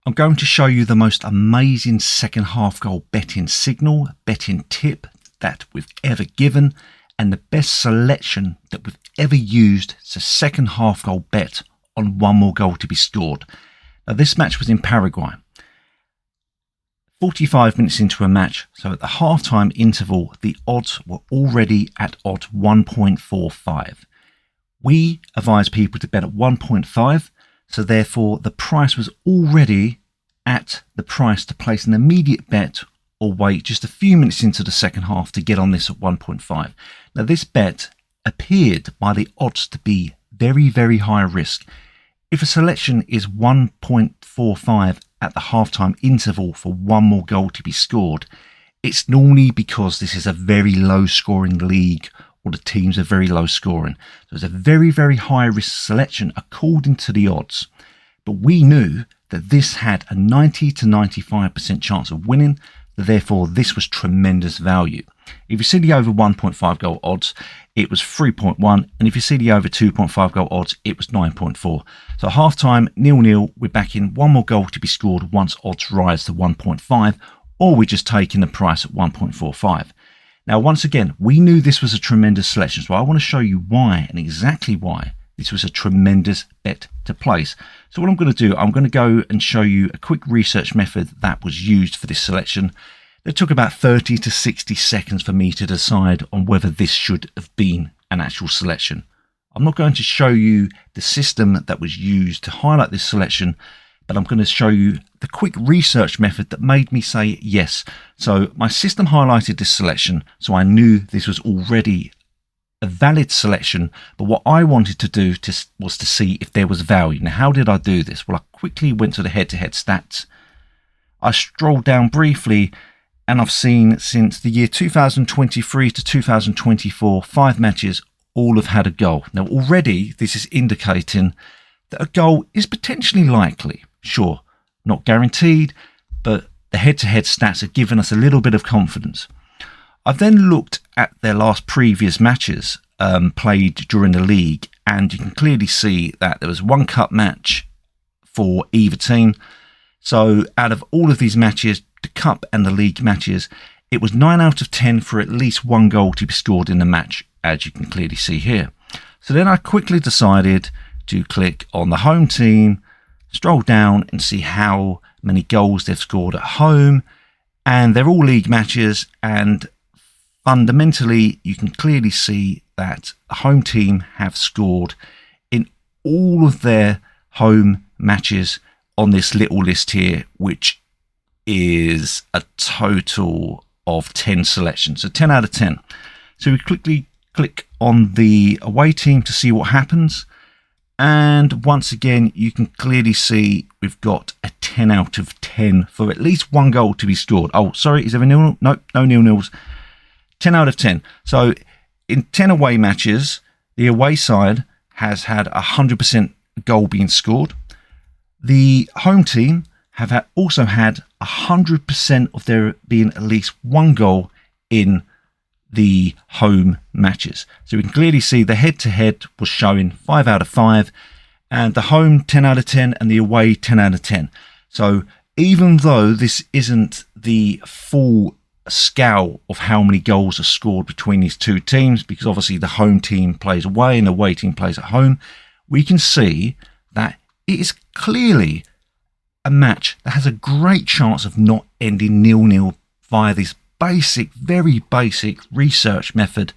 I'm going to show you the most amazing second half goal betting signal, betting tip that we've ever given, and the best selection that we've ever used as a second half goal bet on one more goal to be scored. Now this match was in Paraguay. 45 minutes into a match, so at the half-time interval, the odds were already at odd 1.45. We advise people to bet at 1.5, so therefore the price was already at the price to place an immediate bet or wait just a few minutes into the second half to get on this at 1.5. Now this bet appeared by the odds to be very, very high risk. If a selection is 1.45 at the halftime interval for one more goal to be scored, it's normally because this is a very low scoring league or the teams are very low scoring. So it's a very, very high risk selection according to the odds. But we knew that this had a 90 to 95% chance of winning. Therefore, this was tremendous value. If you see the over 1.5 goal odds, it was 3.1. And if you see the over 2.5 goal odds, it was 9.4. So half time, 0-0, we're back in one more goal to be scored once odds rise to 1.5, or we're just taking the price at 1.45. Now, once again, we knew this was a tremendous selection. So I want to show you why and exactly why this was a tremendous bet to place. So what I'm going to do, I'm going to go and show you a quick research method that was used for this selection. It took about 30 to 60 seconds for me to decide on whether this should have been an actual selection. I'm not going to show you the system that was used to highlight this selection, but I'm going to show you the quick research method that made me say yes. So my system highlighted this selection, so I knew this was already a valid selection, but what I wanted to do was to see if there was value. Now, how did I do this? Well, I quickly went to the head-to-head stats. I strolled down briefly, and I've seen since the year 2023 to 2024, 5 matches, all have had a goal. Now, already this is indicating that a goal is potentially likely. Sure, not guaranteed, but the head-to-head stats have given us a little bit of confidence. I've then looked at their last previous matches played during the league, and you can clearly see that there was one cup match for either team. So out of all of these matches, the cup and the league matches, it was 9 out of 10 for at least one goal to be scored in the match, as you can clearly see here. So then I quickly decided to click on the home team, stroll down and see how many goals they've scored at home, and they're all league matches, and fundamentally, you can clearly see that the home team have scored in all of their home matches on this little list here, which is a total of 10 selections. So 10 out of 10. So we quickly click on the away team to see what happens. And once again, you can clearly see we've got a 10 out of 10 for at least one goal to be scored. Oh, sorry, is there a nil? No, no nil-nils. 10 out of 10. So in 10 away matches, the away side has had 100% goal being scored. The home team have also had 100% of there being at least one goal in the home matches. So we can clearly see the head-to-head was showing 5 out of 5, and the home 10 out of 10 and the away 10 out of 10. So even though this isn't the full scale of how many goals are scored between these two teams, because obviously the home team plays away and the away team plays at home, we can see that it is clearly a match that has a great chance of not ending 0-0 via this basic, very basic research method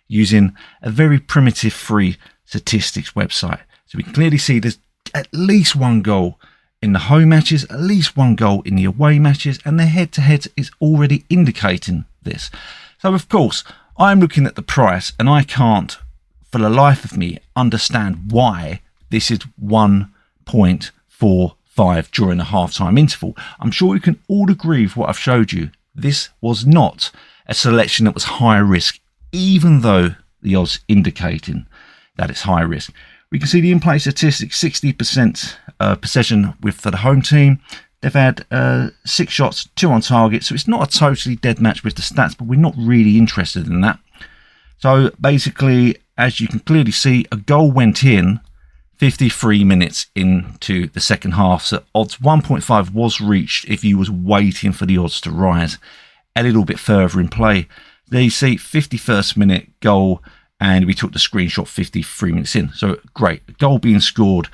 using a very primitive free statistics website. So we can clearly see there's at least one goal in the home matches, at least one goal in the away matches, and the head-to-head is already indicating this. So of course, I'm looking at the price and I can't, for the life of me, understand why this is 1.45 during the half-time interval. I'm sure you can all agree with what I've showed you. This was not a selection that was high risk, even though the odds indicating that it's high risk. We can see the in-play statistics, 60% possession for the home team. They've had 6 shots, 2 on target. So it's not a totally dead match with the stats, but we're not really interested in that. So basically, as you can clearly see, a goal went in 53 minutes into the second half. So odds 1.5 was reached if you was waiting for the odds to rise a little bit further in play. There you see 51st minute goal, and we took the screenshot 53 minutes in. So great, goal being scored.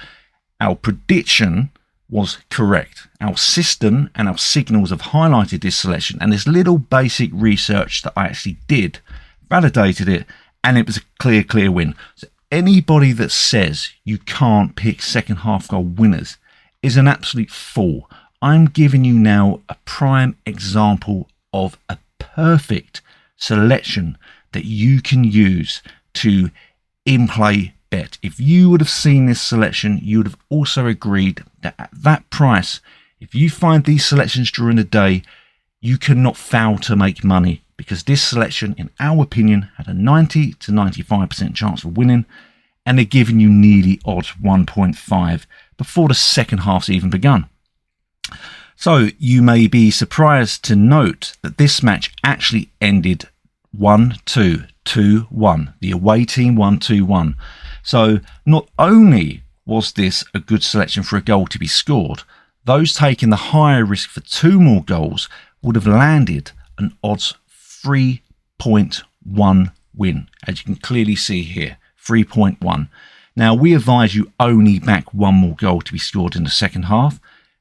Our prediction was correct. Our system and our signals have highlighted this selection, and this little basic research that I actually did validated it, and it was a clear win. So anybody that says you can't pick second half goal winners is an absolute fool. I'm giving you now a prime example of a perfect selection that you can use to in-play bet. If you would have seen this selection, you would have also agreed that at that price, if you find these selections during the day, you cannot fail to make money, because this selection, in our opinion, had a 90 to 95% chance of winning, and they're giving you nearly odds 1.5 before the second half's even begun. So you may be surprised to note that this match actually ended 1-2, 2-1. The away team won 2-1. So not only was this a good selection for a goal to be scored, those taking the higher risk for 2 more goals would have landed an odds 3.1 win, as you can clearly see here, 3.1. Now, we advise you only back 1 more goal to be scored in the second half,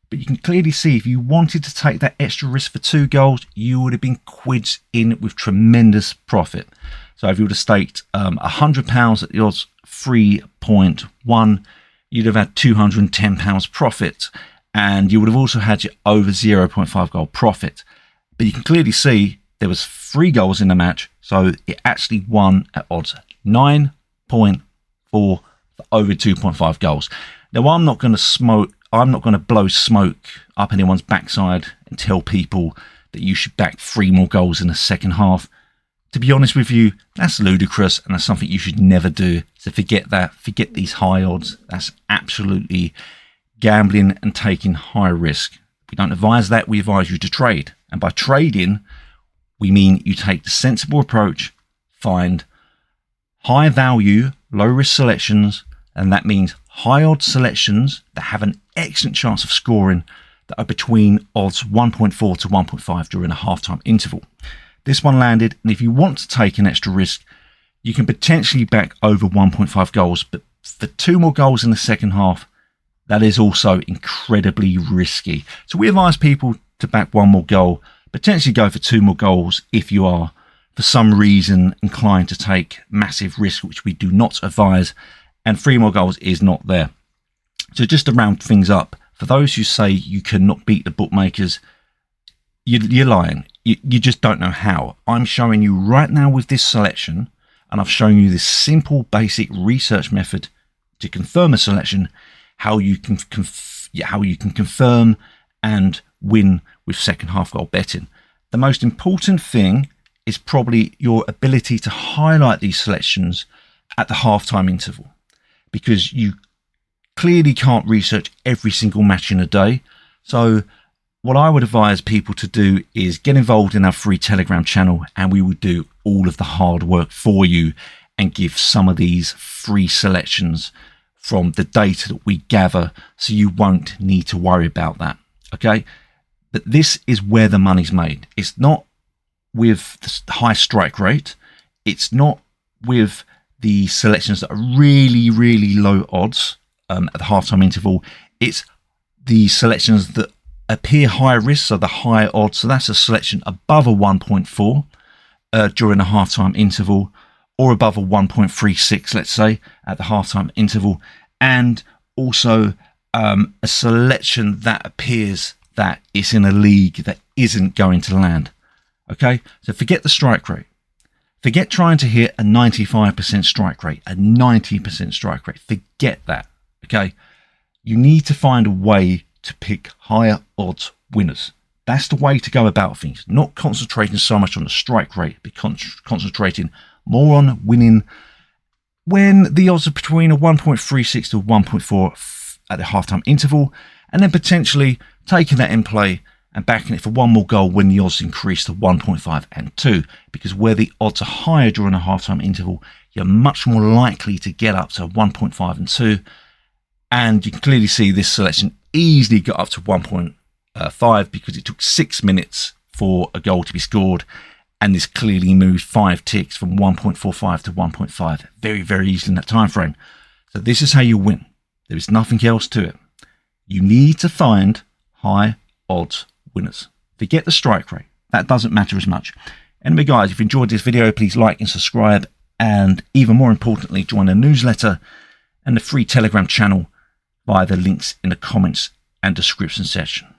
but you can clearly see if you wanted to take that extra risk for 2 goals, you would have been quids in with tremendous profit. So if you would have staked £100 at the odds 3.1, you'd have had £210 profit, and you would have also had your over 0.5 goal profit. But you can clearly see there was 3 goals in the match, so it actually won at odds 9.4 for over 2.5 goals. Now, I'm not going to blow smoke up anyone's backside and tell people that you should back 3 more goals in the second half. To be honest with you, that's ludicrous, and that's something you should never do. So forget that. Forget these high odds. That's absolutely gambling and taking high risk. We don't advise that. We advise you to trade. And by trading, we mean you take the sensible approach, find high value, low risk selections, and that means high odds selections that have an excellent chance of scoring that are between odds 1.4 to 1.5 during a halftime interval. This one landed, and if you want to take an extra risk, you can potentially back over 1.5 goals, but for 2 more goals in the second half, that is also incredibly risky. So we advise people to back 1 more goal, potentially go for 2 more goals if you are, for some reason, inclined to take massive risk, which we do not advise, and 3 more goals is not there. So just to round things up, for those who say you cannot beat the bookmakers, you're lying. You just don't know how. I'm showing you right now with this selection, and I've shown you this simple, basic research method to confirm a selection, how you can confirm and win with second half goal betting. The most important thing is probably your ability to highlight these selections at the halftime interval, because you clearly can't research every single match in a day. So what I would advise people to do is get involved in our free Telegram channel, and we will do all of the hard work for you and give some of these free selections from the data that we gather, so you won't need to worry about that. Okay, but this is where the money's made. It's not with the high strike rate. It's not with the selections that are really, really low odds at the halftime interval. It's the selections that appear high risk, so the high odds. So that's a selection above a 1.4 during a halftime interval, or above a 1.36, let's say, at the halftime interval, and also a selection that appears that it's in a league that isn't going to land. Okay, so forget the strike rate. Forget trying to hit a 95% strike rate, a 90% strike rate. Forget that. Okay, you need to find a way to pick higher odds winners. That's the way to go about things, not concentrating so much on the strike rate, but concentrating more on winning when the odds are between a 1.36 to 1.4 at the halftime interval, and then potentially taking that in play and backing it for 1 more goal when the odds increase to 1.5 and 2, because where the odds are higher during a halftime interval, you're much more likely to get up to 1.5 and 2. And you can clearly see this selection easily got up to 1.5 because it took 6 minutes for a goal to be scored. And this clearly moved 5 ticks from 1.45 to 1.5. Very, very easily in that time frame. So this is how you win. There is nothing else to it. You need to find high odds winners. Forget the strike rate. That doesn't matter as much. Anyway, guys, if you enjoyed this video, please like and subscribe. And even more importantly, join the newsletter and the free Telegram channel via the links in the comments and description section.